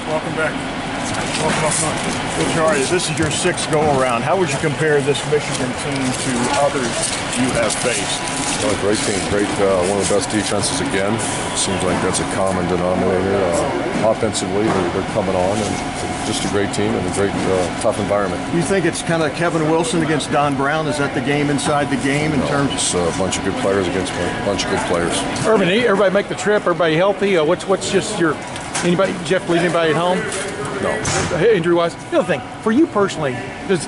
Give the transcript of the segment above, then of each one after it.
Welcome back. Welcome up north. Coach, how are you? This is your sixth go-around. How would you compare this Michigan team to others you have faced? Well, a great team, one of the best defenses again. Seems like that's a common denominator. Offensively, they're coming on, and just a great team and a great, tough environment. You think it's kind of Kevin Wilson against Don Brown? Is that the game inside the game in terms? It's a bunch of good players against a bunch of good players. Urban, everybody make the trip? Everybody healthy? What's just your anybody? Jeff, leave anybody at home? No. Injury-wise. The other thing, for you personally, does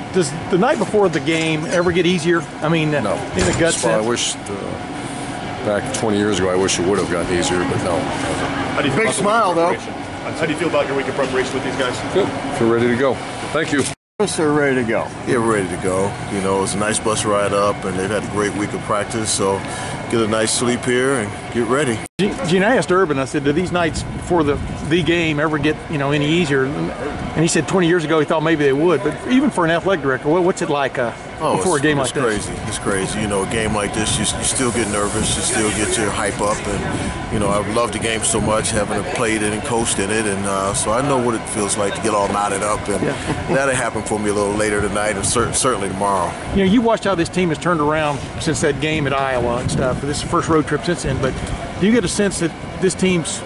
the night before the game ever get easier? I mean, no. In the gut sense? I wish, back 20 years ago, I wish it would have gotten easier, but no. How do you big smile, though. How do you feel about your week of preparation with these guys? Good. Feel ready to go. Thank you. They're ready to go. Yeah, we're ready to go. You know, it's a nice bus ride up, and they've had a great week of practice, so get a nice sleep here and get ready. Gene, I asked Urban, I said, do these nights before the game ever get, any easier? And he said 20 years ago he thought maybe they would, but even for an athletic director, what's it like before a game like this? It's crazy. It's crazy. A game like this, you still get nervous, you still get your hype up, and, I love the game so much, having played it and coached in it, and so I know what it feels like to get all knotted up, and that'll happen for me a little later tonight and certainly tomorrow. You watched how this team has turned around since that game at Iowa and stuff. This is the first road trip since then, but do you get a sense that this team's,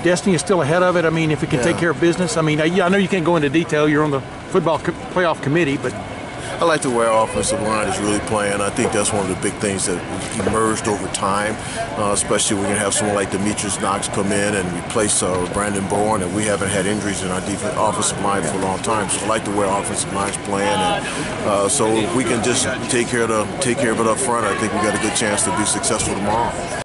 destiny is still ahead of it? I mean, if it can take care of business. I mean, I know you can't go into detail. You're on the football playoff committee, but I like the way our offensive line is really playing. I think that's one of the big things that emerged over time, especially when you have someone like Demetrius Knox come in and replace Brandon Bourne, and we haven't had injuries in our offensive line for a long time. So I like the way our offensive line is playing, and so if we can just take care of it up front, I think we got a good chance to be successful tomorrow.